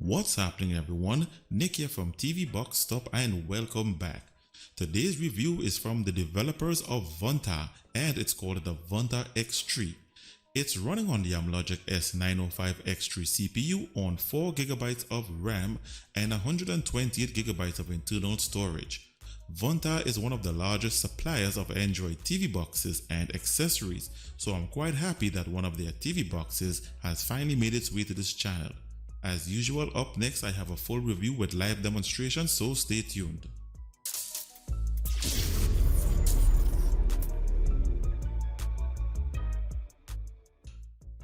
What's happening, everyone? Nick here from TV Box Stop and welcome back. Today's review is from the developers of Vontar and it's called the Vontar X3. It's running on the Amlogic S905X3 CPU on 4GB of RAM and 128GB of internal storage. Vontar is one of the largest suppliers of Android TV boxes and accessories, so I'm quite happy that one of their TV boxes has finally made its way to this channel. As usual, up next I have a full review with live demonstrations, so stay tuned.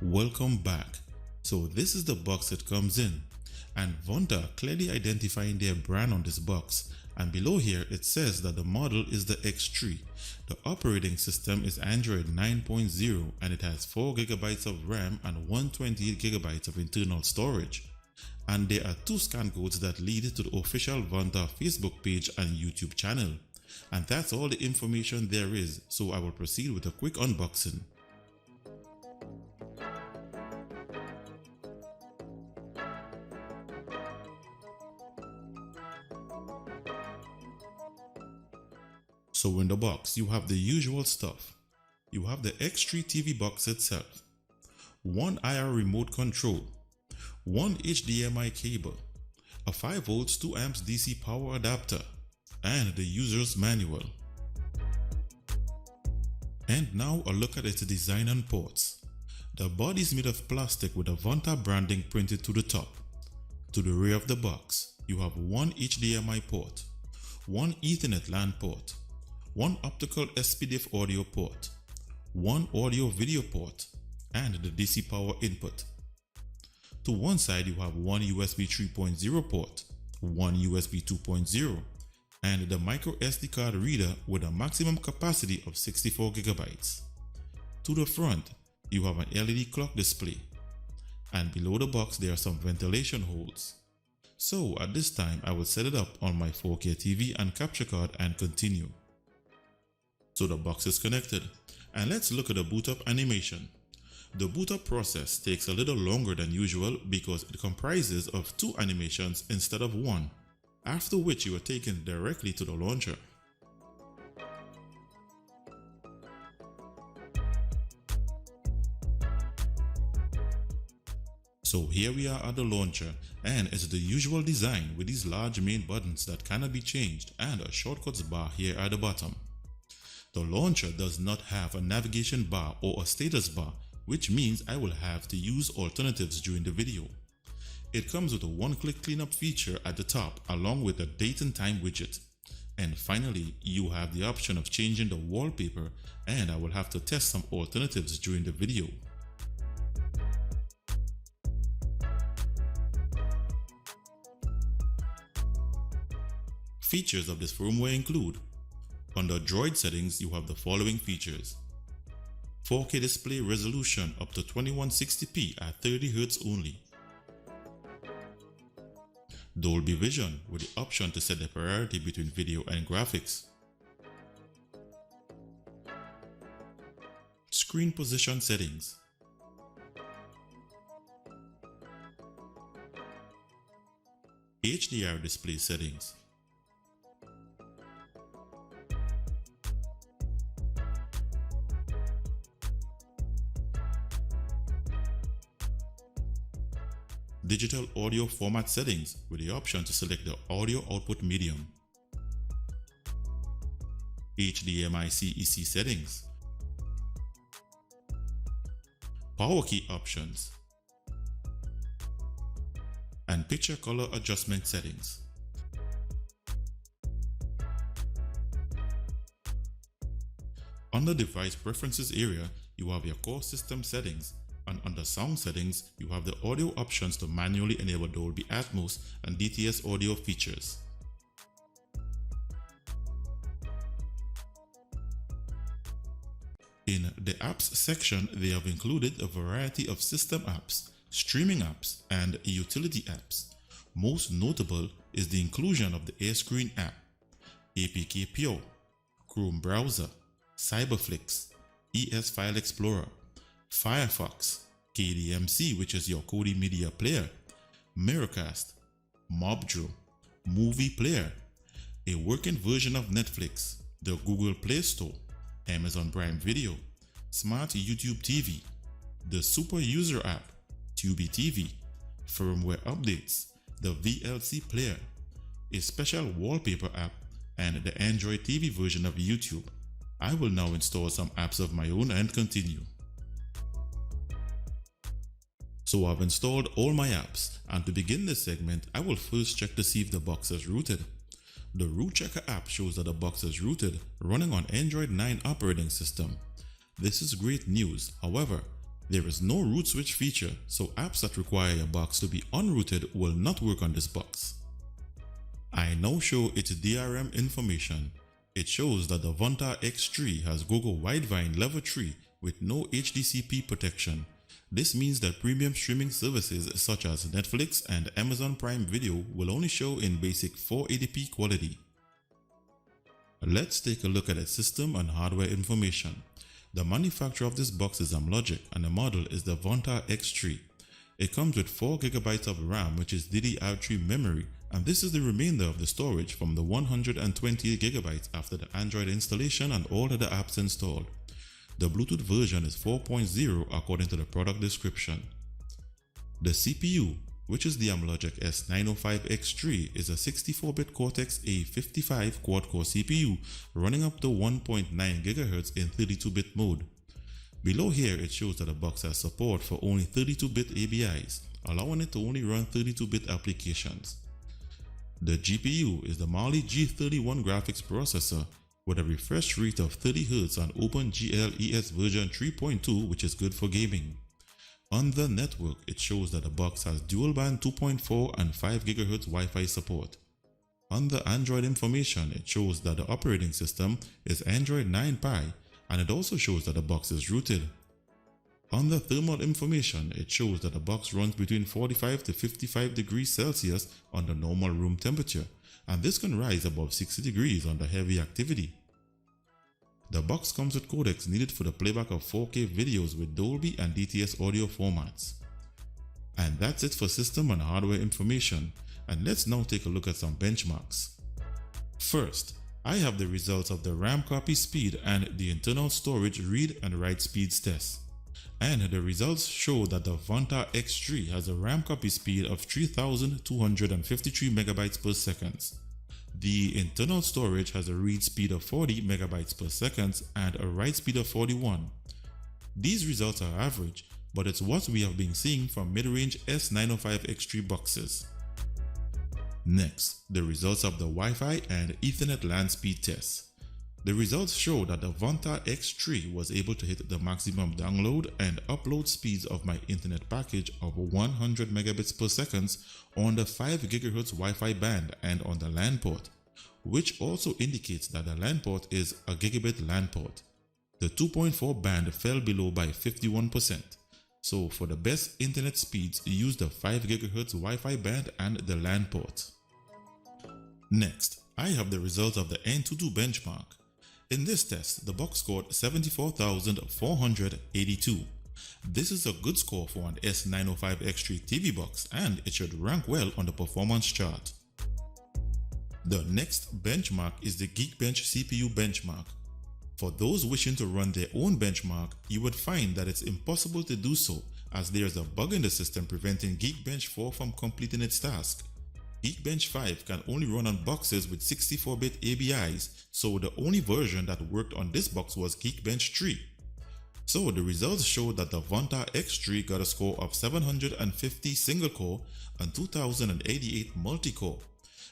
Welcome back. So this is the box it comes in, and Vontar clearly identifying their brand on this box, and below here it says that the model is the X3. The operating system is Android 9.0 and it has 4GB of RAM and 128GB of internal storage. And there are 2 scan codes that lead to the official Vontar Facebook page and YouTube channel. And that's all the information there is, so I will proceed with a quick unboxing. So in the box, you have the usual stuff. You have the X3 TV box itself, one IR remote control, one HDMI cable, a 5V 2A DC power adapter, and the user's manual. And now a look at its design and ports. The body is made of plastic with a Vontar branding printed to the top. To the rear of the box, you have one HDMI port, one Ethernet LAN port, one optical SPDIF audio port, one audio video port, and the DC power input. To one side you have one USB 3.0 port, one USB 2.0, and the micro SD card reader with a maximum capacity of 64GB. To the front you have an LED clock display, and below the box there are some ventilation holes. So at this time I will set it up on my 4K TV and capture card and continue. So the box is connected, and let's look at the boot up animation. The boot up process takes a little longer than usual because it comprises of 2 animations instead of 1, after which you are taken directly to the launcher. So here we are at the launcher, and it's the usual design with these large main buttons that cannot be changed and a shortcuts bar here at the bottom. The launcher does not have a navigation bar or a status bar, which means I will have to use alternatives during the video. It comes with a one-click cleanup feature at the top along with a date and time widget. And finally, you have the option of changing the wallpaper, and I will have to test some alternatives during the video. Features of this firmware include: under Droid settings, you have the following features: 4K display resolution up to 2160p at 30Hz only, Dolby Vision with the option to set the priority between video and graphics, screen position settings, HDR display settings, digital audio format settings with the option to select the audio output medium, HDMI CEC settings, power key options, and picture color adjustment settings. Under device preferences area, you have your core system settings, and under sound settings, you have the audio options to manually enable Dolby Atmos and DTS audio features. In the apps section, they have included a variety of system apps, streaming apps, and utility apps. Most notable is the inclusion of the AirScreen app, APK Pure, Chrome Browser, Cyberflix, ES File Explorer, Firefox, KDMC, which is your Kodi Media Player, Miracast, Mobdro, Movie Player, a working version of Netflix, the Google Play Store, Amazon Prime Video, Smart YouTube TV, the Super User app, Tubi TV, firmware updates, the VLC Player, a special wallpaper app, and the Android TV version of YouTube. I will now install some apps of my own and continue. So I've installed all my apps, and to begin this segment, I will first check to see if the box is rooted. The Root Checker app shows that the box is rooted, running on Android 9 operating system. This is great news. However, there is no root switch feature, so apps that require a box to be unrooted will not work on this box. I now show its DRM information. It shows that the Vontar X3 has Google Widevine Level 3 with no HDCP protection. This means that premium streaming services such as Netflix and Amazon Prime Video will only show in basic 480p quality. Let's take a look at its system and hardware information. The manufacturer of this box is Amlogic and the model is the Vontar X3. It comes with 4GB of RAM, which is DDR3 memory, and this is the remainder of the storage from the 128GB after the Android installation and all other apps installed. The Bluetooth version is 4.0 according to the product description. The CPU, which is the Amlogic S905X3, is a 64-bit Cortex-A55 quad-core CPU running up to 1.9 GHz in 32-bit mode. Below here it shows that the box has support for only 32-bit ABIs, allowing it to only run 32-bit applications. The GPU is the Mali G31 graphics processor with a refresh rate of 30Hz on OpenGL version 3.2, which is good for gaming. On the network, it shows that the box has dual-band 2.4 and 5 GHz Wi-Fi support. On the Android information, it shows that the operating system is Android 9 Pie, and it also shows that the box is rooted. On the thermal information, it shows that the box runs between 45 to 55 degrees Celsius under normal room temperature, and this can rise above 60 degrees under heavy activity. The box comes with codecs needed for the playback of 4K videos with Dolby and DTS audio formats. And that's it for system and hardware information, and let's now take a look at some benchmarks. First, I have the results of the RAM copy speed and the internal storage read and write speeds test. And the results show that the Vontar X3 has a RAM copy speed of 3253 MB per second. The internal storage has a read speed of 40 MB per second and a write speed of 41. These results are average, but it's what we have been seeing from mid-range S905X3 boxes. Next, the results of the Wi-Fi and Ethernet LAN speed test. The results show that the Vontar X3 was able to hit the maximum download and upload speeds of my internet package of 100 megabits per second on the 5 GHz Wi-Fi band and on the LAN port, which also indicates that the LAN port is a gigabit LAN port. The 2.4 band fell below by 51%. So for the best internet speeds, use the 5 GHz Wi-Fi band and the LAN port. Next, I have the results of the Antutu benchmark. In this test, the box scored 74,482. This is a good score for an S905X3 TV box, and it should rank well on the performance chart. The next benchmark is the Geekbench CPU benchmark. For those wishing to run their own benchmark, you would find that it's impossible to do so, as there is a bug in the system preventing Geekbench 4 from completing its task. Geekbench 5 can only run on boxes with 64-bit ABIs, so the only version that worked on this box was Geekbench 3. So the results show that the Vontar X3 got a score of 750 single-core and 2088 multi-core.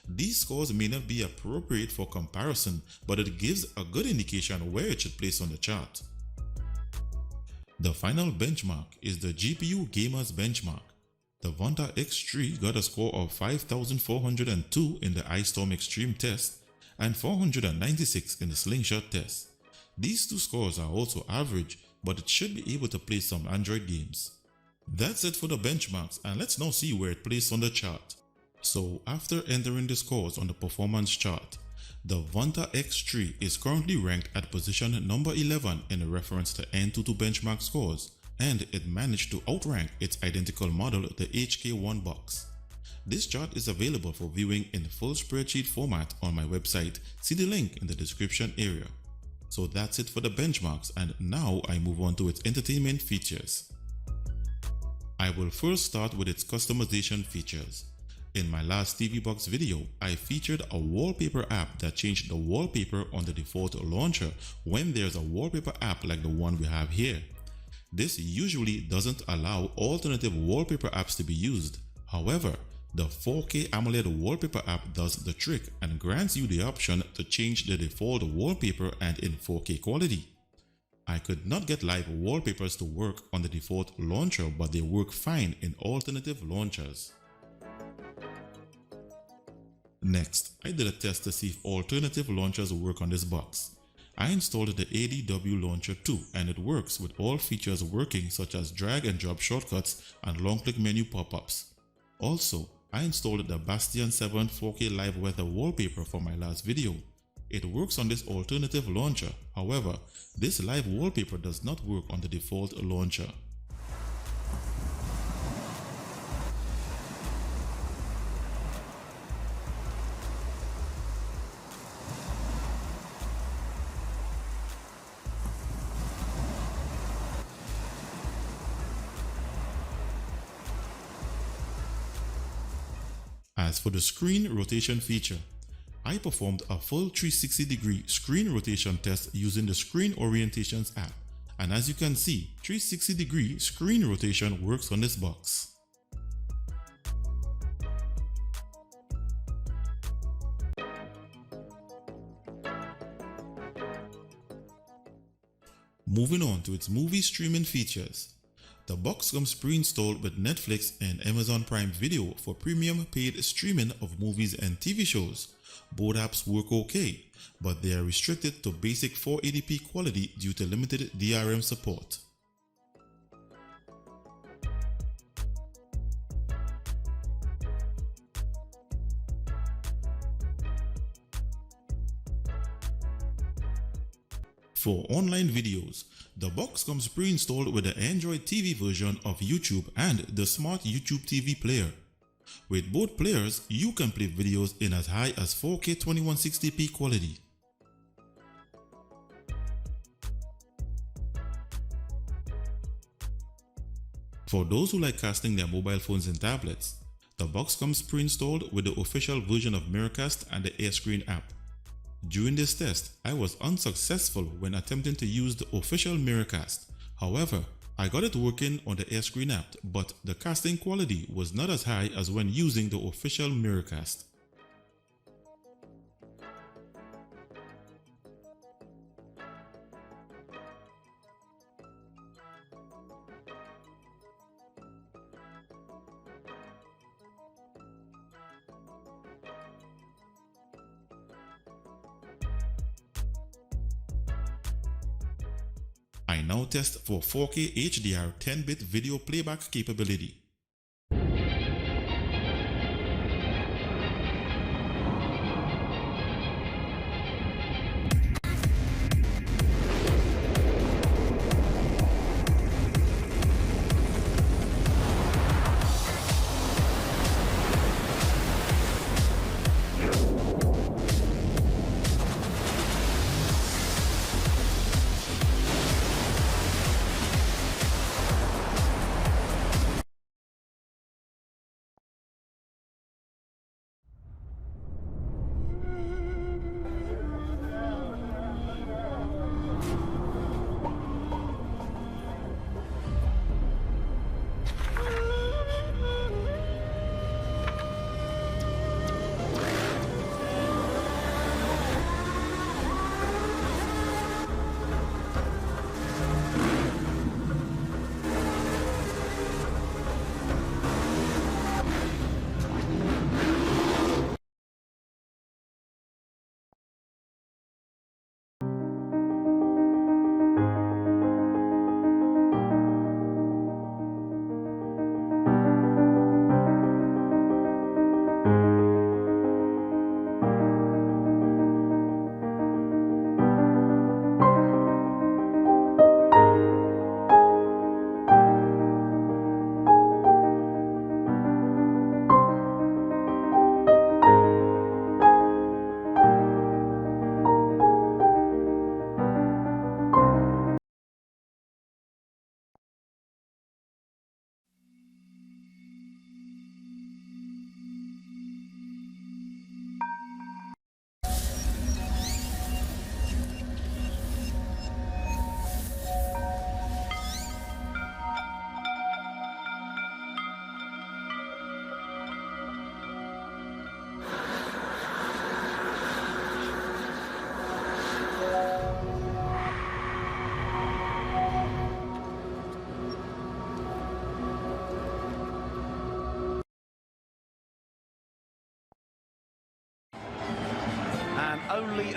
These scores may not be appropriate for comparison, but it gives a good indication where it should place on the chart. The final benchmark is the GPU Gamers benchmark. The Vontar X3 got a score of 5,402 in the Ice Storm Extreme test and 496 in the Slingshot test. These two scores are also average, but it should be able to play some Android games. That's it for the benchmarks, and let's now see where it plays on the chart. So after entering the scores on the performance chart, the Vontar X3 is currently ranked at position number 11 in reference to Antutu benchmark scores, and it managed to outrank its identical model, the HK1 box. This chart is available for viewing in full spreadsheet format on my website. See the link in the description area. So that's it for the benchmarks, and now I move on to its entertainment features. I will first start with its customization features. In my last TV Box video, I featured a wallpaper app that changed the wallpaper on the default launcher when there's a wallpaper app like the one we have here. This usually doesn't allow alternative wallpaper apps to be used. However, the 4K AMOLED wallpaper app does the trick and grants you the option to change the default wallpaper and in 4K quality. I could not get live wallpapers to work on the default launcher, but they work fine in alternative launchers. Next, I did a test to see if alternative launchers work on this box. I installed the ADW launcher too, and it works with all features working, such as drag and drop shortcuts and long click menu pop-ups. Also, I installed the Bastion 7 4K live weather wallpaper for my last video. It works on this alternative launcher. However, this live wallpaper does not work on the default launcher. As for the screen rotation feature, I performed a full 360-degree screen rotation test using the Screen Orientations app, and as you can see, 360-degree screen rotation works on this box. Moving on to its movie streaming features. The box comes pre-installed with Netflix and Amazon Prime Video for premium paid streaming of movies and TV shows. Both apps work okay, but they are restricted to basic 480p quality due to limited DRM support. For online videos, the box comes pre-installed with the Android TV version of YouTube and the Smart YouTube TV player. With both players, you can play videos in as high as 4K 2160p quality. For those who like casting their mobile phones and tablets, the box comes pre-installed with the official version of Miracast and the AirScreen app. During this test, I was unsuccessful when attempting to use the official Miracast. However, I got it working on the AirScreen app, but the casting quality was not as high as when using the official Miracast. I now test for 4K HDR 10-bit video playback capability.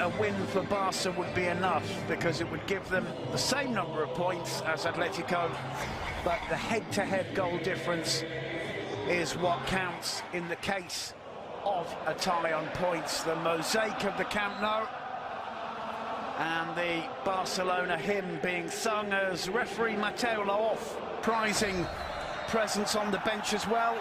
a win for Barca would be enough, because it would give them the same number of points as Atletico, but the head-to-head goal difference is what counts in the case of a tie on points. The mosaic of the Camp Nou and the Barcelona hymn being sung as referee Mateo Laoz prizing presence on the bench as well.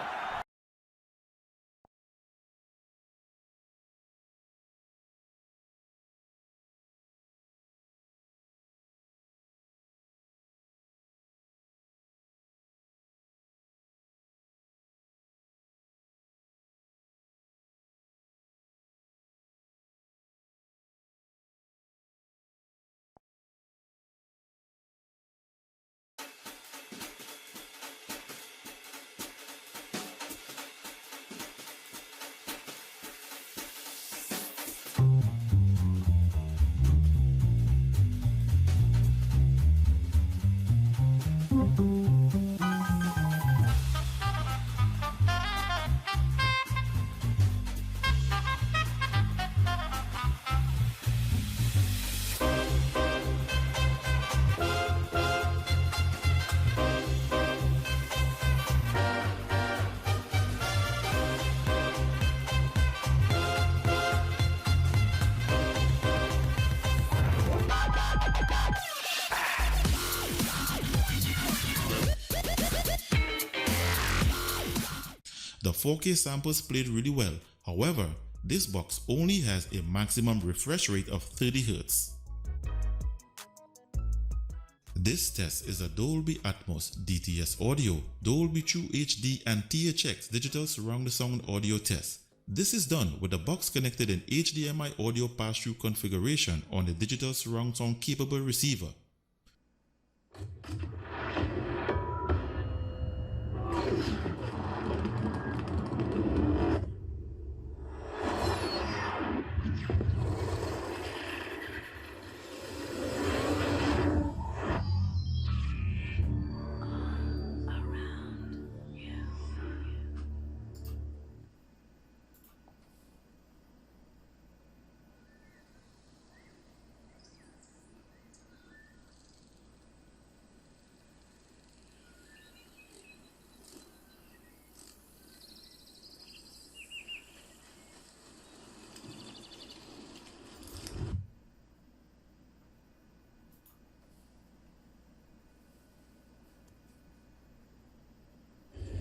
The 4K samples played really well. However, this box only has a maximum refresh rate of 30 Hz. This test is a Dolby Atmos DTS audio, Dolby True HD and THX digital surround sound audio test. This is done with the box connected in HDMI audio pass-through configuration on the digital surround sound capable receiver.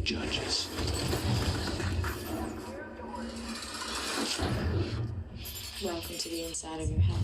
Judges. Welcome to the inside of your head.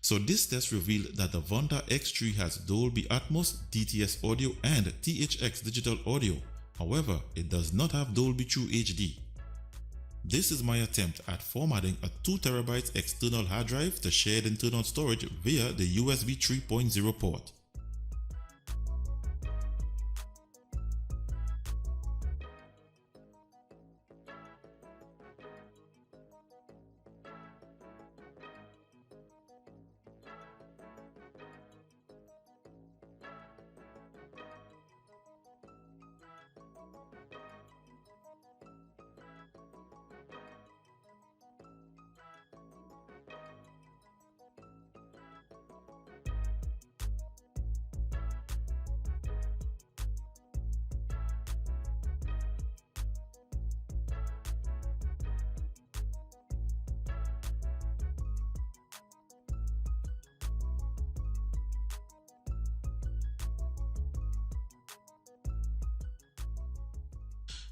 So this test revealed that the Vontar X3 has Dolby Atmos, DTS audio and THX digital audio. However, it does not have Dolby True HD. This is my attempt at formatting a 2TB external hard drive to shared internal storage via the USB 3.0 port.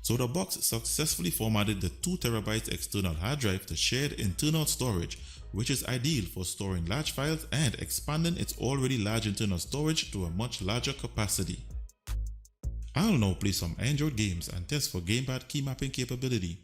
So the box successfully formatted the 2TB external hard drive to shared internal storage, which is ideal for storing large files and expanding its already large internal storage to a much larger capacity. I'll now play some Android games and test for gamepad keymapping capability.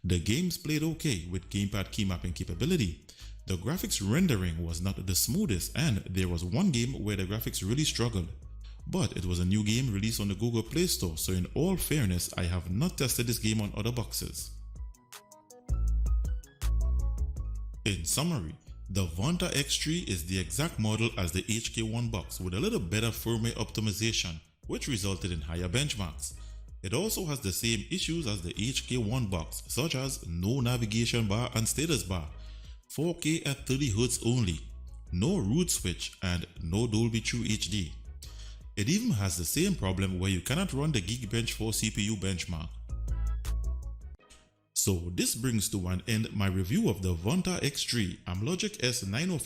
The games played okay with gamepad keymapping capability. The graphics rendering was not the smoothest and there was one game where the graphics really struggled. But it was a new game released on the Google Play Store, so in all fairness, I have not tested this game on other boxes. In summary, the Vontar X3 is the exact model as the HK1 box with a little better firmware optimization, which resulted in higher benchmarks. It also has the same issues as the HK1 box, such as no navigation bar and status bar, 4K at 30Hz only, no root switch and no Dolby True HD. It even has the same problem where you cannot run the Geekbench 4 CPU benchmark. So this brings to an end my review of the Vontar X3 Amlogic S905